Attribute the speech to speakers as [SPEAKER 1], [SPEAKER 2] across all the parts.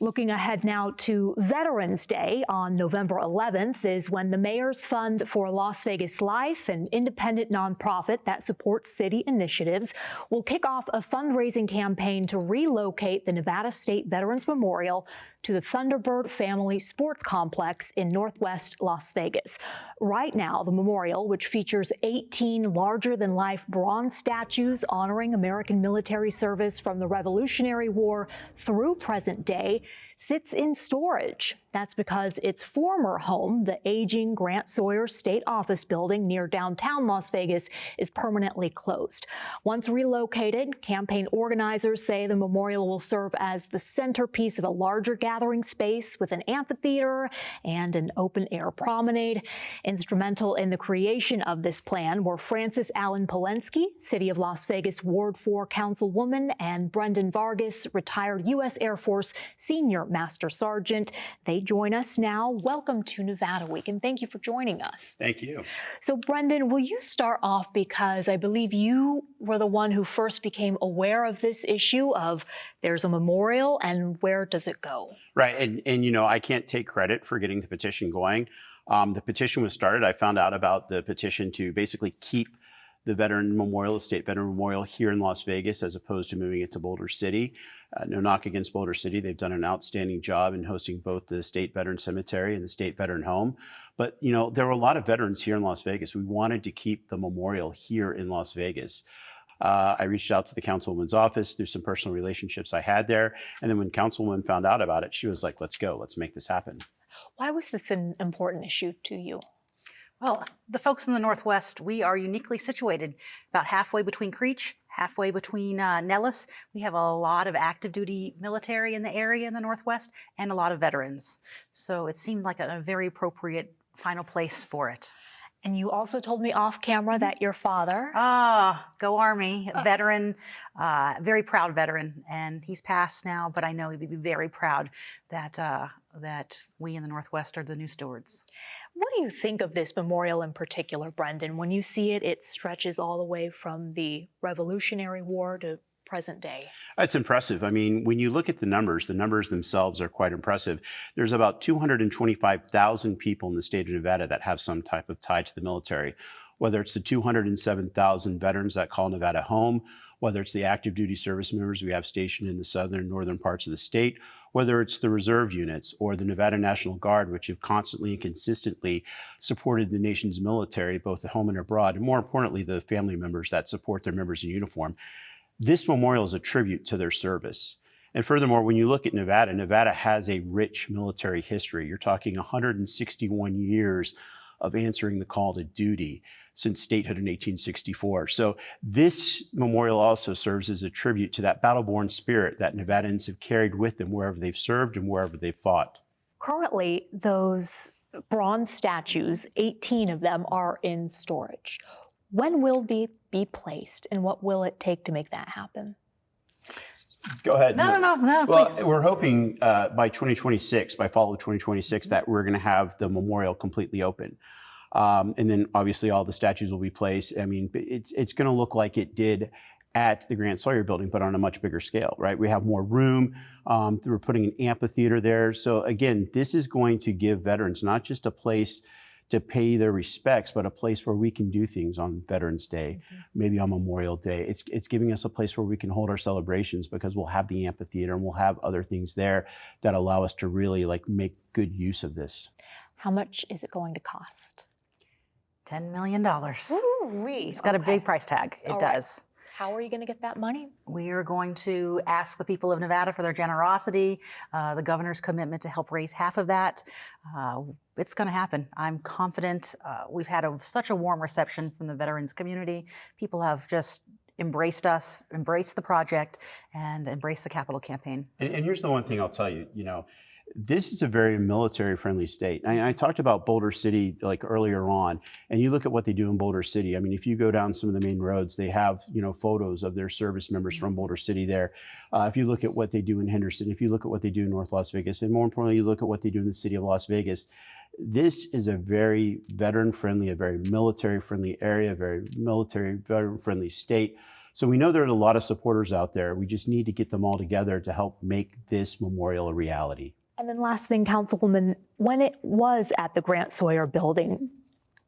[SPEAKER 1] Looking ahead now to Veterans Day on November 11th is when the Mayor's Fund for Las Vegas Life, an independent nonprofit that supports city initiatives, will kick off a fundraising campaign to relocate the Nevada State Veterans Memorial to the Thunderbird Family Sports Complex in Northwest Las Vegas. Right now, the memorial, which features 18 larger-than-life bronze statues honoring American military service from the Revolutionary War through present day, sits in storage. That's because its former home, the aging Grant Sawyer State Office Building near downtown Las Vegas, is permanently closed. Once relocated, campaign organizers say the memorial will serve as the centerpiece of a larger gathering space with an amphitheater and an open-air promenade. Instrumental in the creation of this plan were Frances Allen Polensky, City of Las Vegas Ward 4 Councilwoman, and Brendan Vargas, retired U.S. Air Force Senior Master Sergeant. They join us now. Welcome to Nevada Week, and thank you for joining us.
[SPEAKER 2] Thank you.
[SPEAKER 1] So, Brendan, will you start off, because I believe you were the one who first became aware of this issue of there's a memorial and where does it go?
[SPEAKER 2] Right, and you know, I can't take credit for getting the petition going. The petition was started. I found out about the petition to basically keep the Veteran Memorial, the State Veteran Memorial here in Las Vegas, as opposed to moving it to Boulder City. No knock against Boulder City. They've done an outstanding job in hosting both the State Veteran Cemetery and the State Veteran Home. But, you know, there were a lot of veterans here in Las Vegas. We wanted to keep the memorial here in Las Vegas. I reached out to the councilwoman's office through some personal relationships I had there. And then when councilwoman found out about it, she was like, let's go, let's make this happen.
[SPEAKER 1] Why was this an important issue to you?
[SPEAKER 3] Well, the folks in the Northwest, we are uniquely situated about halfway between Creech, halfway between Nellis. We have a lot of active duty military in the area in the Northwest and a lot of veterans. So it seemed like a very appropriate final place for it.
[SPEAKER 1] And you also told me off camera that your father...
[SPEAKER 3] Go Army, veteran, very proud veteran. And he's passed now, but I know he'd be very proud that, that we in the Northwest are the new stewards.
[SPEAKER 1] What do you think of this memorial in particular, Brendan? When you see it, it stretches all the way from the Revolutionary War to present day.
[SPEAKER 2] It's impressive. I mean, when you look at the numbers themselves are quite impressive. There's about 225,000 people in the state of Nevada that have some type of tie to the military, whether it's the 207,000 veterans that call Nevada home, whether it's the active duty service members we have stationed in the southern and northern parts of the state, whether it's the reserve units or the Nevada National Guard, which have constantly and consistently supported the nation's military, both at home and abroad, and more importantly, the family members that support their members in uniform. This memorial is a tribute to their service. And furthermore, when you look at Nevada, Nevada has a rich military history. You're talking 161 years of answering the call to duty since statehood in 1864. So this memorial also serves as a tribute to that battle-born spirit that Nevadans have carried with them wherever they've served and wherever they've fought.
[SPEAKER 1] Currently, those bronze statues, 18 of them, are in storage. When will they be placed, and what will it take to make that happen?
[SPEAKER 2] Go ahead.
[SPEAKER 3] No,
[SPEAKER 2] well,
[SPEAKER 3] please.
[SPEAKER 2] We're hoping by 2026, by fall of 2026, that we're going to have the memorial completely open. And then obviously all the statues will be placed. I mean, it's going to look like it did at the Grant Sawyer building, but on a much bigger scale, right? We have more room. We're putting an amphitheater there. So again, this is going to give veterans not just a place to pay their respects, but a place where we can do things on Veterans Day, maybe on Memorial Day. It's giving us a place where we can hold our celebrations because we'll have the amphitheater and we'll have other things there that allow us to really make good use of this.
[SPEAKER 1] How much is it going to cost?
[SPEAKER 3] $10 million.
[SPEAKER 1] Ooh-wee.
[SPEAKER 3] It's got a big price tag. It does.
[SPEAKER 1] How are you going to get that money?
[SPEAKER 3] We are going to ask the people of Nevada for their generosity, the governor's commitment to help raise half of that. It's going to happen. I'm confident. We've had such a warm reception from the veterans community. People have just embraced us, embraced the project, and embraced the capital campaign.
[SPEAKER 2] And here's the one thing I'll tell you, this is a very military-friendly state. I talked about Boulder City earlier on, and you look at what they do in Boulder City. I mean, if you go down some of the main roads, they have photos of their service members from Boulder City there. If you look at what they do in Henderson, if you look at what they do in North Las Vegas, and more importantly, you look at what they do in the city of Las Vegas, this is a very veteran-friendly, a very military-friendly area, a very military, veteran-friendly state. So we know there are a lot of supporters out there. We just need to get them all together to help make this memorial a reality.
[SPEAKER 1] And then last thing, Councilwoman, when it was at the Grant Sawyer building,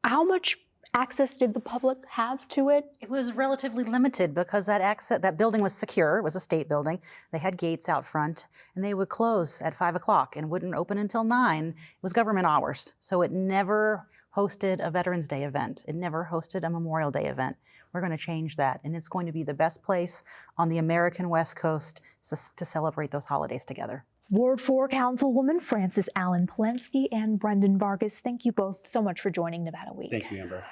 [SPEAKER 1] how much access did the public have to it?
[SPEAKER 3] It was relatively limited because that building was secure. It was a state building. They had gates out front, and they would close at 5 o'clock and wouldn't open until 9. It was government hours, so it never hosted a Veterans Day event. It never hosted a Memorial Day event. We're going to change that, and it's going to be the best place on the American West Coast to celebrate those holidays together.
[SPEAKER 1] Ward 4 Councilwoman Frances Allen Polensky and Brendan Vargas, thank you both so much for joining Nevada Week.
[SPEAKER 2] Thank you, Amber.